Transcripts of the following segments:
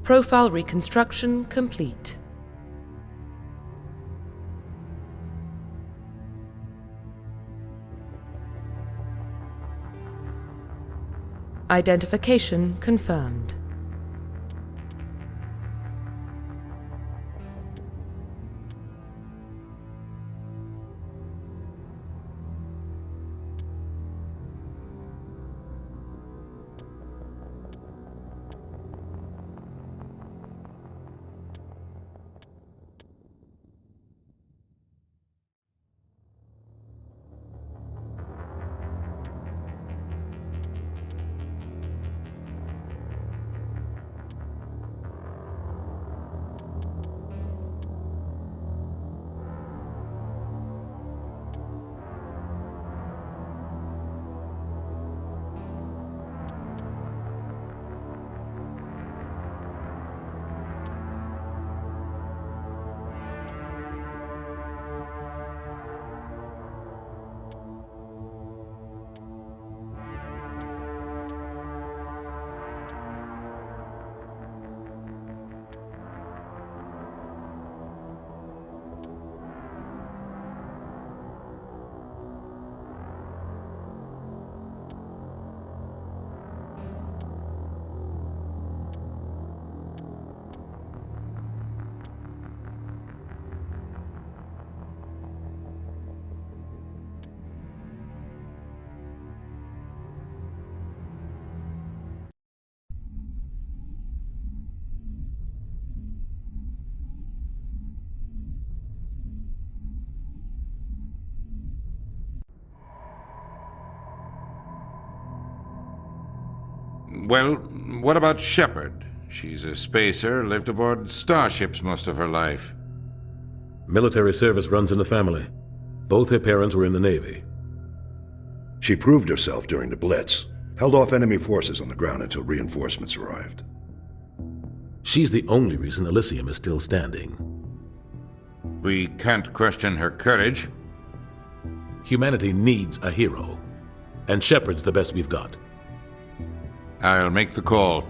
Profile reconstruction complete. Identification confirmed. Well, what about Shepard? She's a spacer, lived aboard starships most of her life. Military service runs in the family. Both her parents were in the Navy. She proved herself during the Blitz, held off enemy forces on the ground until reinforcements arrived. She's the only reason Elysium is still standing. We can't question her courage. Humanity needs a hero, and Shepard's the best we've got. I'll make the call.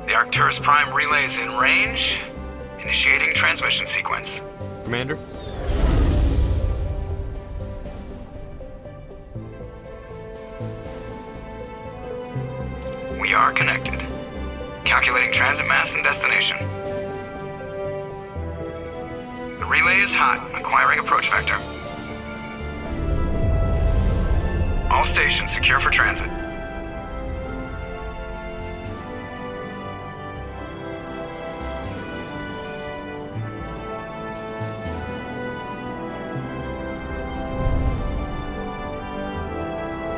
The Arcturus Prime relay is in range. Initiating transmission sequence. Commander? We are connected. Calculating transit mass and destination. The relay is hot, acquiring approach vector. All stations secure for transit.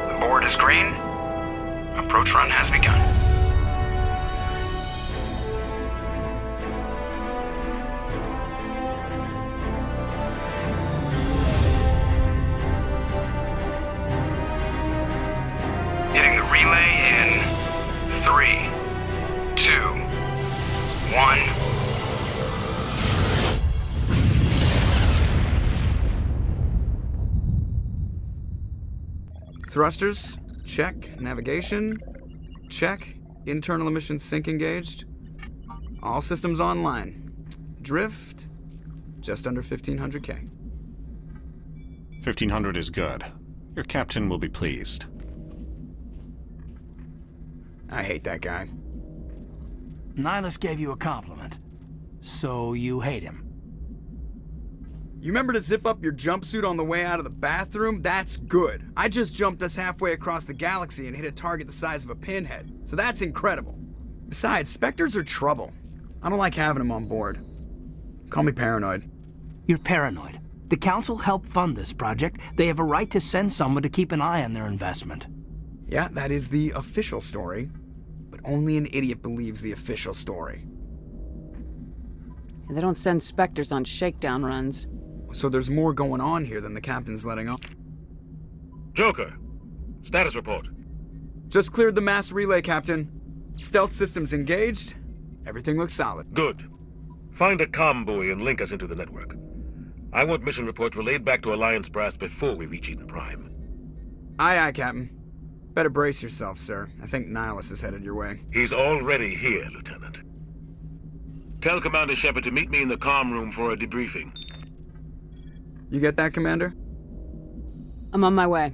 The board is green. Approach run has begun. Hitting the relay in 3, 2, 1. Thrusters, check. Navigation, check. Internal emissions sync engaged. All systems online. Drift, just under 1,500K. 1,500 is good. Your captain will be pleased. I hate that guy. Nihilus gave you a compliment. So you hate him. You remember to zip up your jumpsuit on the way out of the bathroom? That's good. I just jumped us halfway across the galaxy and hit a target the size of a pinhead. So that's incredible. Besides, Spectres are trouble. I don't like having them on board. Call me paranoid. You're paranoid. The Council helped fund this project. They have a right to send someone to keep an eye on their investment. Yeah, that is the official story. But only an idiot believes the official story. They don't send Spectres on shakedown runs. So there's more going on here than the captain's letting on. Joker, status report. Just cleared the mass relay, Captain. Stealth systems engaged. Everything looks solid. Good. Find a comm buoy and link us into the network. I want mission reports relayed back to Alliance Brass before we reach Eden Prime. Aye, aye, Captain. Better brace yourself, sir. I think Nihilus is headed your way. He's already here, Lieutenant. Tell Commander Shepard to meet me in the comm room for a debriefing. You get that, Commander? I'm on my way.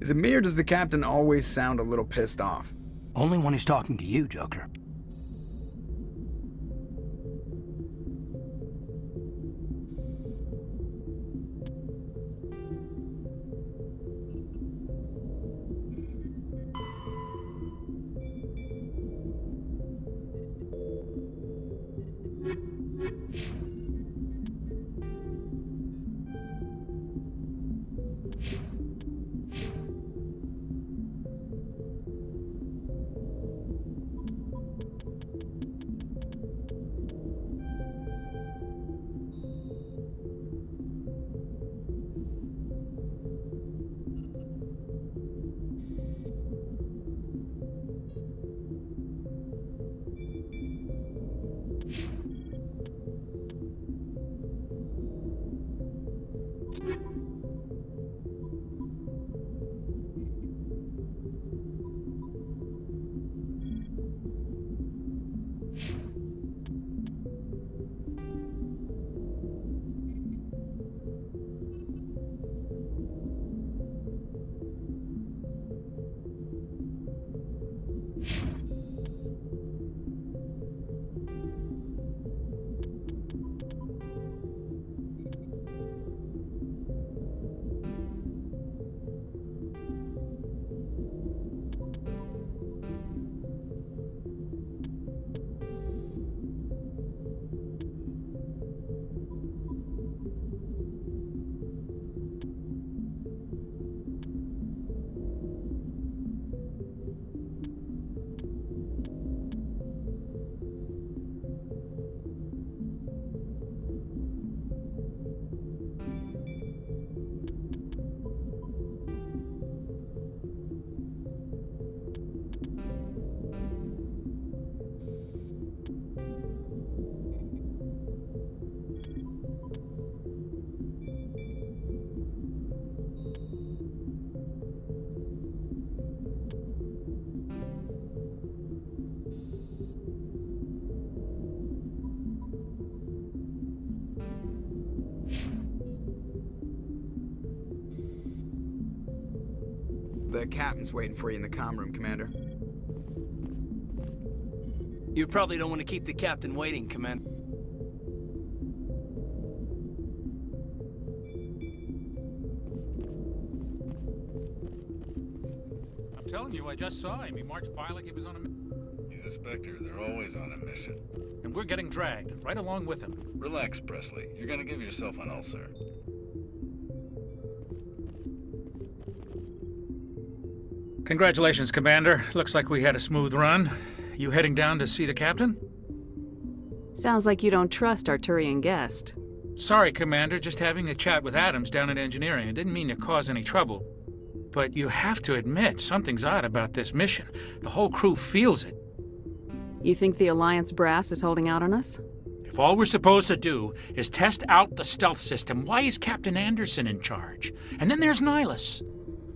Is it me or does the Captain always sound a little pissed off? Only when he's talking to you, Joker. The Captain's waiting for you in the comm room, Commander. You probably don't want to keep the Captain waiting, Commander. I'm telling you, I just saw him. He marched by like he was on a mission. He's a Spectre. They're always on a mission. And we're getting dragged, right along with him. Relax, Presley. You're gonna give yourself an ulcer. Congratulations, Commander. Looks like we had a smooth run. You heading down to see the Captain? Sounds like you don't trust our Turian guest. Sorry, Commander. Just having a chat with Adams down at Engineering. I didn't mean to cause any trouble. But you have to admit, something's odd about this mission. The whole crew feels it. You think the Alliance brass is holding out on us? If all we're supposed to do is test out the stealth system, why is Captain Anderson in charge? And then there's Nihilus.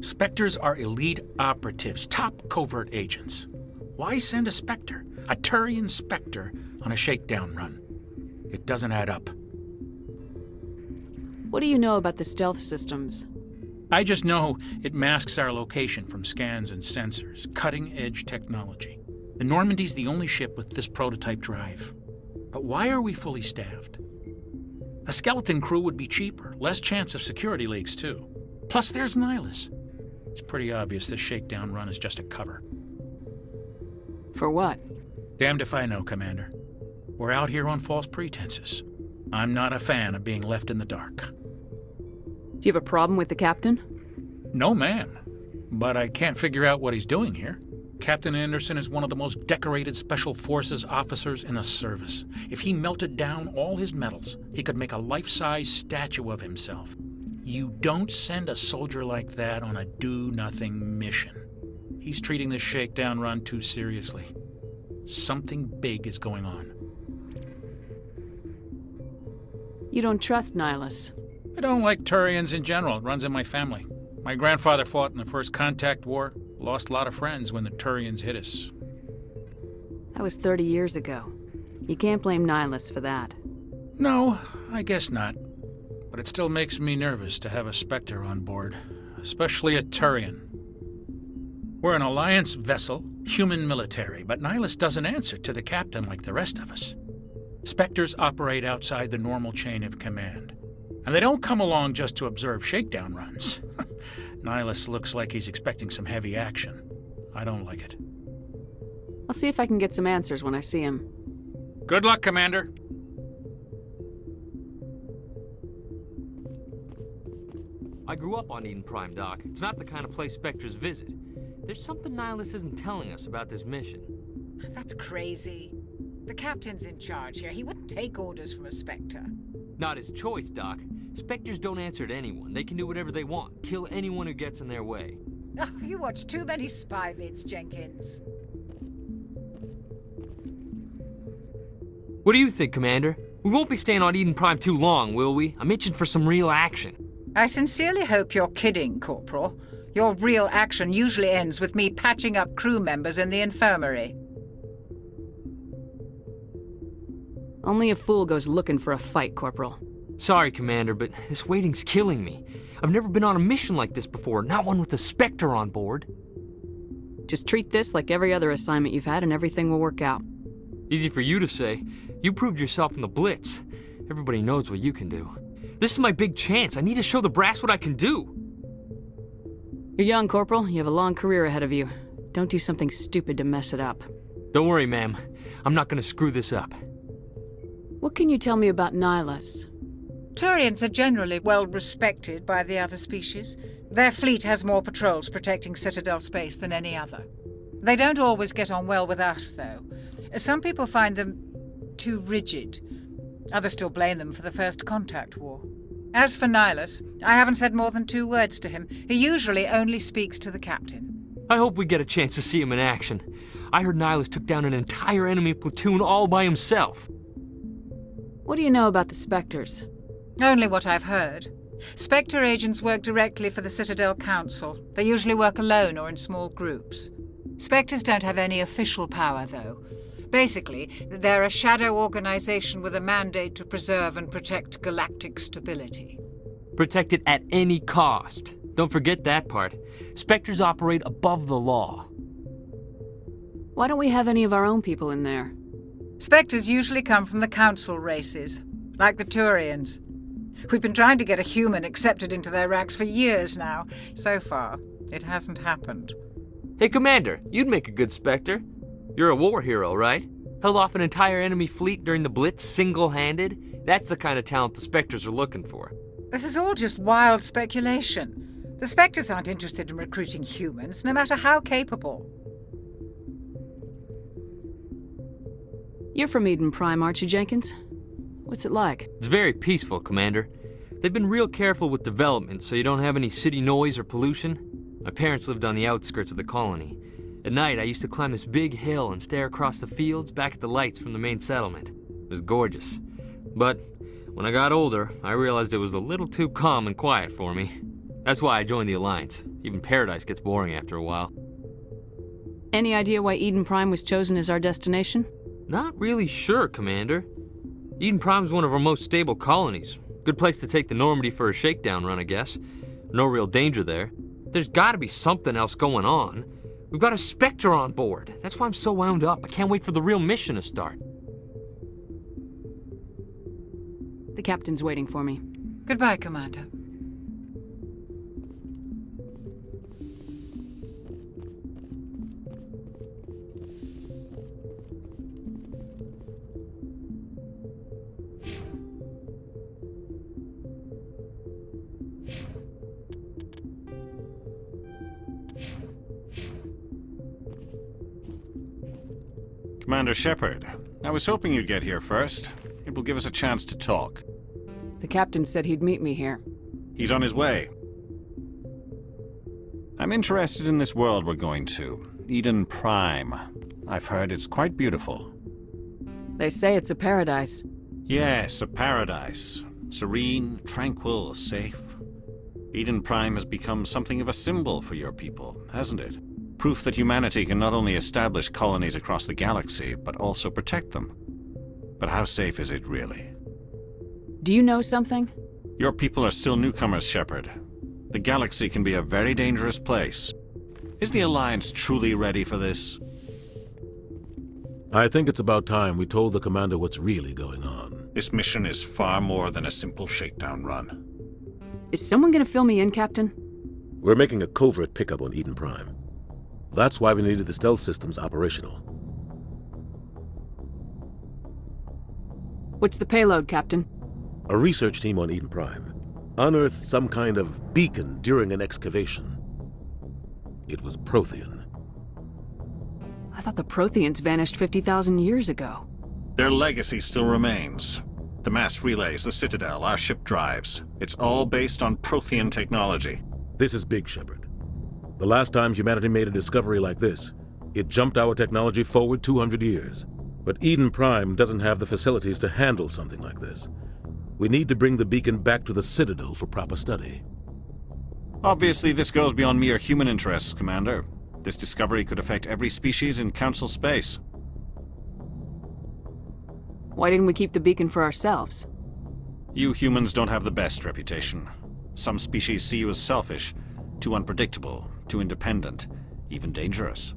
Spectres are elite operatives, top covert agents. Why send a Spectre, a Turian Spectre, on a shakedown run? It doesn't add up. What do you know about the stealth systems? I just know it masks our location from scans and sensors, cutting-edge technology. The Normandy's the only ship with this prototype drive. But why are we fully staffed? A skeleton crew would be cheaper, less chance of security leaks, too. Plus, there's Nihilus. It's pretty obvious this shakedown run is just a cover. For what? Damned if I know, Commander. We're out here on false pretenses. I'm not a fan of being left in the dark. Do you have a problem with the captain? No, ma'am. But I can't figure out what he's doing here. Captain Anderson is one of the most decorated Special Forces officers in the service. If he melted down all his medals, he could make a life-size statue of himself. You don't send a soldier like that on a do-nothing mission. He's treating this shakedown run too seriously. Something big is going on. You don't trust Nihilus. I don't like Turians in general. It runs in my family. My grandfather fought in the First Contact War. Lost a lot of friends when the Turians hit us. That was 30 years ago. You can't blame Nihilus for that. No, I guess not. But it still makes me nervous to have a Spectre on board, especially a Turian. We're an Alliance vessel, human military, but Nihilus doesn't answer to the captain like the rest of us. Spectres operate outside the normal chain of command. And they don't come along just to observe shakedown runs. Nihilus looks like he's expecting some heavy action. I don't like it. I'll see if I can get some answers when I see him. Good luck, Commander. I grew up on Eden Prime, Doc. It's not the kind of place Spectres visit. There's something Nihilus isn't telling us about this mission. That's crazy. The captain's in charge here. He wouldn't take orders from a Spectre. Not his choice, Doc. Spectres don't answer to anyone. They can do whatever they want. Kill anyone who gets in their way. Oh, you watch too many spy vids, Jenkins. What do you think, Commander? We won't be staying on Eden Prime too long, will we? I'm itching for some real action. I sincerely hope you're kidding, Corporal. Your real action usually ends with me patching up crew members in the infirmary. Only a fool goes looking for a fight, Corporal. Sorry, Commander, but this waiting's killing me. I've never been on a mission like this before, not one with a Spectre on board. Just treat this like every other assignment you've had and everything will work out. Easy for you to say. You proved yourself in the Blitz. Everybody knows what you can do. This is my big chance. I need to show the brass what I can do. You're young, Corporal. You have a long career ahead of you. Don't do something stupid to mess it up. Don't worry, ma'am. I'm not gonna screw this up. What can you tell me about Nihilus? Turians are generally well respected by the other species. Their fleet has more patrols protecting Citadel space than any other. They don't always get on well with us, though. Some people find them too rigid. Others still blame them for the First Contact War. As for Nihilus, I haven't said more than 2 words to him. He usually only speaks to the captain. I hope we get a chance to see him in action. I heard Nihilus took down an entire enemy platoon all by himself. What do you know about the Spectres? Only what I've heard. Spectre agents work directly for the Citadel Council. They usually work alone or in small groups. Spectres don't have any official power, though. Basically, they're a shadow organization with a mandate to preserve and protect galactic stability. Protect it at any cost. Don't forget that part. Spectres operate above the law. Why don't we have any of our own people in there? Spectres usually come from the Council races, like the Turians. We've been trying to get a human accepted into their ranks for years now. So far, it hasn't happened. Hey, Commander, you'd make a good Spectre. You're a war hero, right? Held off an entire enemy fleet during the Blitz single-handed? That's the kind of talent the Spectres are looking for. This is all just wild speculation. The Spectres aren't interested in recruiting humans, no matter how capable. You're from Eden Prime, aren't you, Jenkins? What's it like? It's very peaceful, Commander. They've been real careful with development so you don't have any city noise or pollution. My parents lived on the outskirts of the colony. At night, I used to climb this big hill and stare across the fields back at the lights from the main settlement. It was gorgeous. But when I got older, I realized it was a little too calm and quiet for me. That's why I joined the Alliance. Even Paradise gets boring after a while. Any idea why Eden Prime was chosen as our destination? Not really sure, Commander. Eden Prime's one of our most stable colonies. Good place to take the Normandy for a shakedown run, I guess. No real danger there. There's gotta be something else going on. We've got a Spectre on board. That's why I'm so wound up. I can't wait for the real mission to start. The captain's waiting for me. Goodbye, Commander. Commander Shepard, I was hoping you'd get here first. It will give us a chance to talk. The captain said he'd meet me here. He's on his way. I'm interested in this world we're going to, Eden Prime. I've heard it's quite beautiful. They say it's a paradise. Yes, a paradise. Serene, tranquil, safe. Eden Prime has become something of a symbol for your people, hasn't it? Proof that humanity can not only establish colonies across the galaxy, but also protect them. But how safe is it really? Do you know something? Your people are still newcomers, Shepard. The galaxy can be a very dangerous place. Is the Alliance truly ready for this? I think it's about time we told the Commander what's really going on. This mission is far more than a simple shakedown run. Is someone gonna fill me in, Captain? We're making a covert pickup on Eden Prime. That's why we needed the stealth systems operational. What's the payload, Captain? A research team on Eden Prime unearthed some kind of beacon during an excavation. It was Prothean. I thought the Protheans vanished 50,000 years ago. Their legacy still remains. The mass relays, the Citadel, our ship drives. It's all based on Prothean technology. This is big, Shepard. The last time humanity made a discovery like this, it jumped our technology forward 200 years. But Eden Prime doesn't have the facilities to handle something like this. We need to bring the beacon back to the Citadel for proper study. Obviously, this goes beyond mere human interests, Commander. This discovery could affect every species in Council space. Why didn't we keep the beacon for ourselves? You humans don't have the best reputation. Some species see you as selfish, too unpredictable, too independent, even dangerous.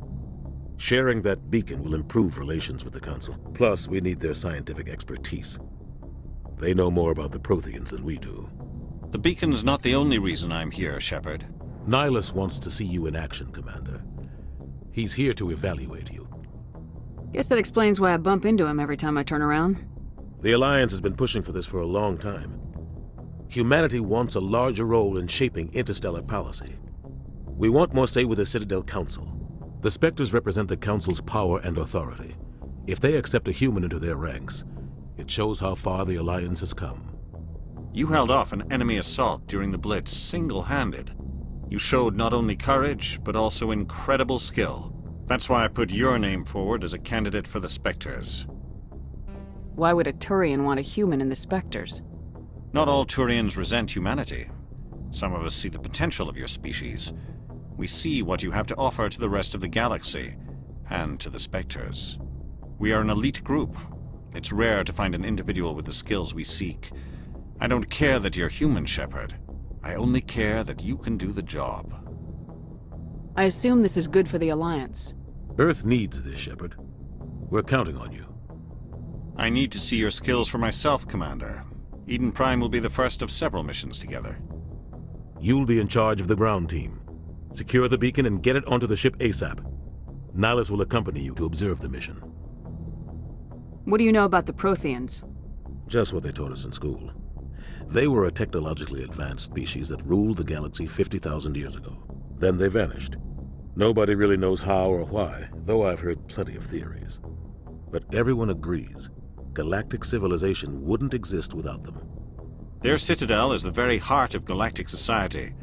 Sharing that beacon will improve relations with the Council. Plus, we need their scientific expertise. They know more about the Protheans than we do. The beacon's not the only reason I'm here, Shepard. Nihilus wants to see you in action, Commander. He's here to evaluate you. Guess that explains why I bump into him every time I turn around. The Alliance has been pushing for this for a long time. Humanity wants a larger role in shaping interstellar policy. We want more say with the Citadel Council. The Spectres represent the Council's power and authority. If they accept a human into their ranks, it shows how far the Alliance has come. You held off an enemy assault during the Blitz single-handed. You showed not only courage, but also incredible skill. That's why I put your name forward as a candidate for the Spectres. Why would a Turian want a human in the Spectres? Not all Turians resent humanity. Some of us see the potential of your species. We see what you have to offer to the rest of the galaxy, and to the Spectres. We are an elite group. It's rare to find an individual with the skills we seek. I don't care that you're human, Shepard. I only care that you can do the job. I assume this is good for the Alliance. Earth needs this, Shepard. We're counting on you. I need to see your skills for myself, Commander. Eden Prime will be the first of several missions together. You'll be in charge of the ground team. Secure the beacon and get it onto the ship ASAP. Nihilus will accompany you to observe the mission. What do you know about the Protheans? Just what they taught us in school. They were a technologically advanced species that ruled the galaxy 50,000 years ago. Then they vanished. Nobody really knows how or why, though I've heard plenty of theories. But everyone agrees, galactic civilization wouldn't exist without them. Their citadel is the very heart of galactic society,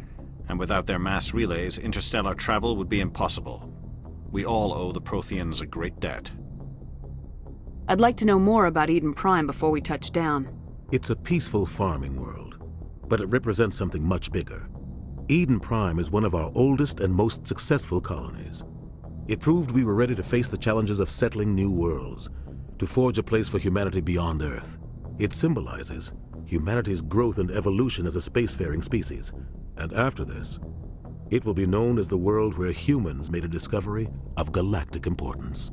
and without their mass relays, interstellar travel would be impossible. We all owe the Protheans a great debt. I'd like to know more about Eden Prime before we touch down. It's a peaceful farming world, but it represents something much bigger. Eden Prime is one of our oldest and most successful colonies. It proved we were ready to face the challenges of settling new worlds, to forge a place for humanity beyond Earth. It symbolizes humanity's growth and evolution as a spacefaring species. And after this, it will be known as the world where humans made a discovery of galactic importance.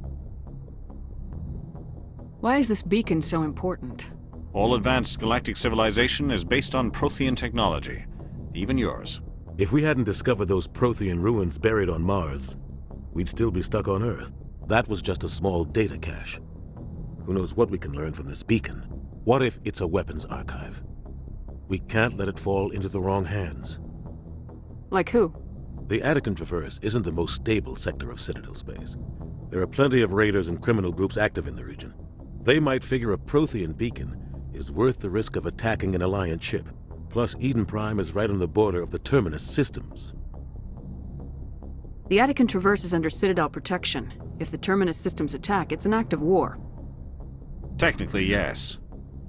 Why is this beacon so important? All advanced galactic civilization is based on Prothean technology, even yours. If we hadn't discovered those Prothean ruins buried on Mars, we'd still be stuck on Earth. That was just a small data cache. Who knows what we can learn from this beacon? What if it's a weapons archive? We can't let it fall into the wrong hands. Like who? The Attican Traverse isn't the most stable sector of Citadel space. There are plenty of raiders and criminal groups active in the region. They might figure a Prothean beacon is worth the risk of attacking an Alliance ship. Plus, Eden Prime is right on the border of the Terminus systems. The Attican Traverse is under Citadel protection. If the Terminus systems attack, it's an act of war. Technically, yes.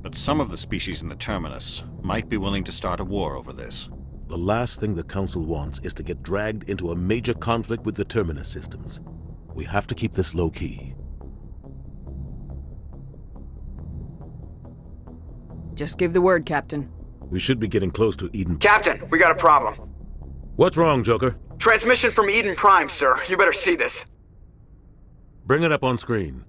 But some of the species in the Terminus might be willing to start a war over this. The last thing the Council wants is to get dragged into a major conflict with the Terminus systems. We have to keep this low-key. Just give the word, Captain. We should be getting close to Eden. Captain, we got a problem. What's wrong, Joker? Transmission from Eden Prime, sir. You better see this. Bring it up on screen.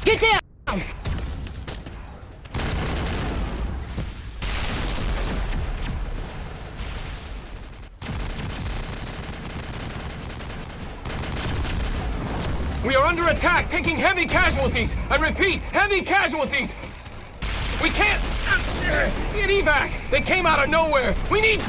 Get down! We are under attack, taking heavy casualties. I repeat, heavy casualties. We can't get evac. They came out of nowhere. We need...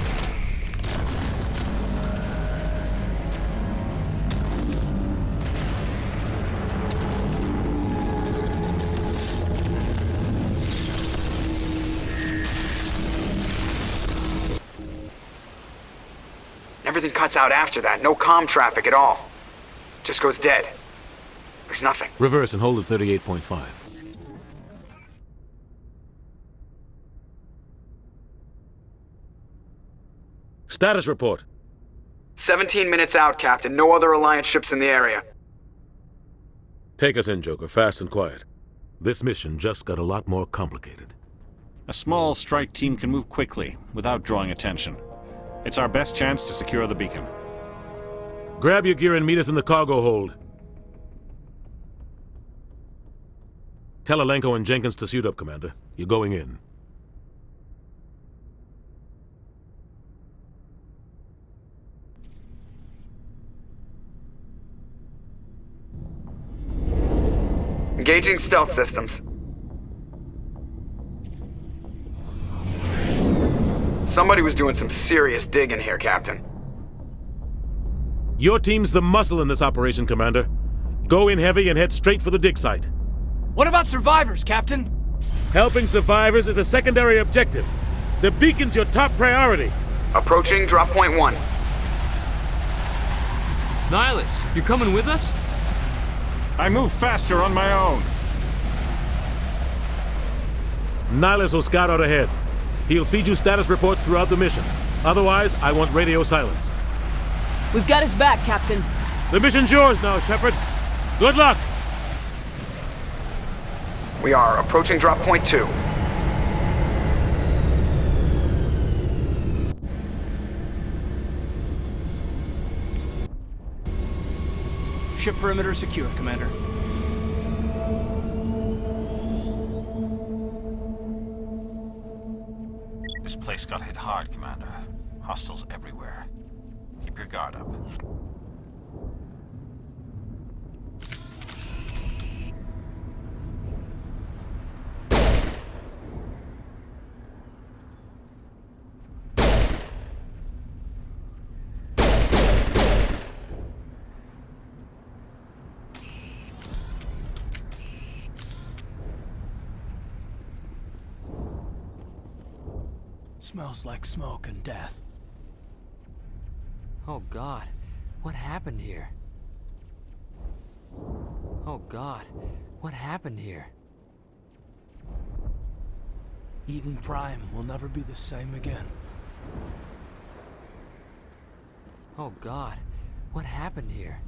Everything cuts out after that. No comm traffic at all. Just goes dead. There's nothing. Reverse and hold at 38.5. Status report. 17 minutes out, Captain. No other Alliance ships in the area. Take us in, Joker, fast and quiet. This mission just got a lot more complicated. A small strike team can move quickly, without drawing attention. It's our best chance to secure the beacon. Grab your gear and meet us in the cargo hold. Tell Alenko and Jenkins to suit up, Commander. You're going in. Engaging stealth systems. Somebody was doing some serious digging here, Captain. Your team's the muscle in this operation, Commander. Go in heavy and head straight for the dig site. What about survivors, Captain? Helping survivors is a secondary objective. The beacon's your top priority. Approaching drop point 1. Nihilus, you're coming with us? I move faster on my own. Nihilus will scout out ahead. He'll feed you status reports throughout the mission. Otherwise, I want radio silence. We've got his back, Captain. The mission's yours now, Shepard. Good luck! We are approaching drop point 2. Ship perimeter secure, Commander. This place got hit hard, Commander. Hostiles everywhere. Keep your guard up. Smells like smoke and death. Oh God, what happened here? Oh God, what happened here? Eden Prime will never be the same again. Oh God, what happened here?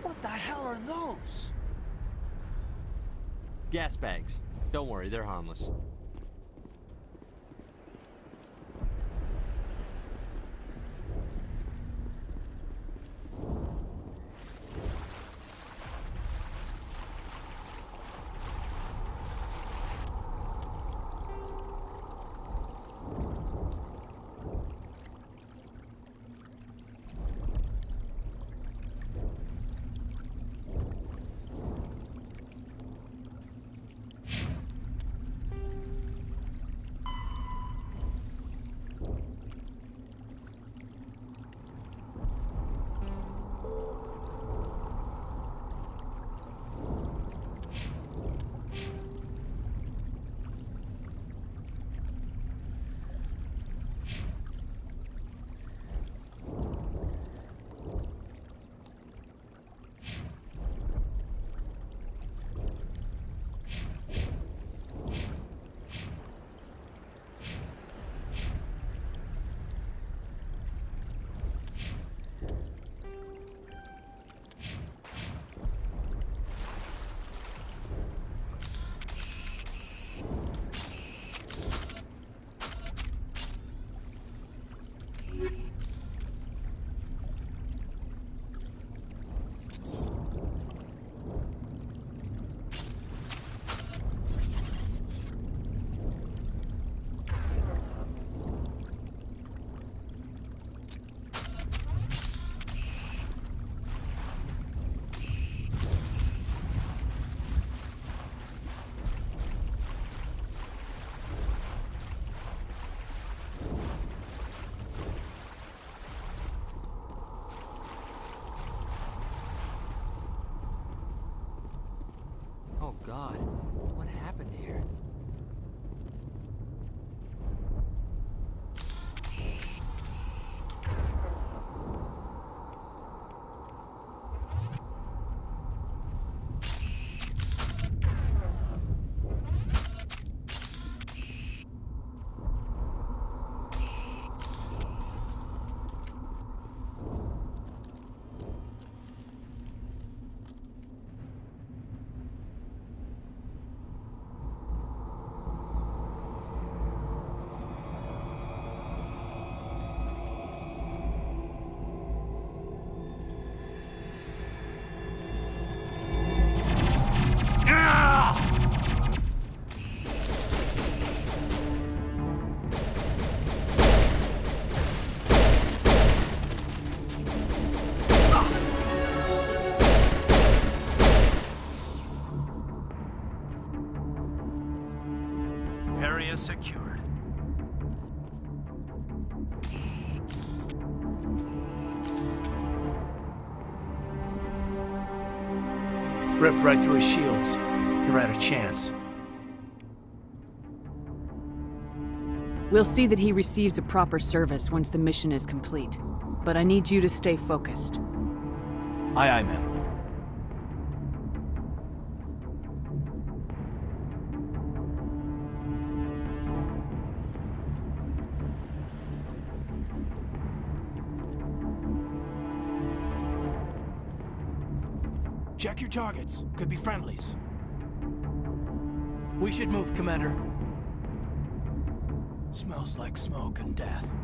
What the hell are those? Gas bags. Don't worry, they're harmless. God. What happened here? Area secured. Ripped right through his shields. You're out of chance. We'll see that he receives a proper service once the mission is complete. But I need you to stay focused. Aye, aye, ma'am. Check your targets. Could be friendlies. We should move, Commander. Smells like smoke and death.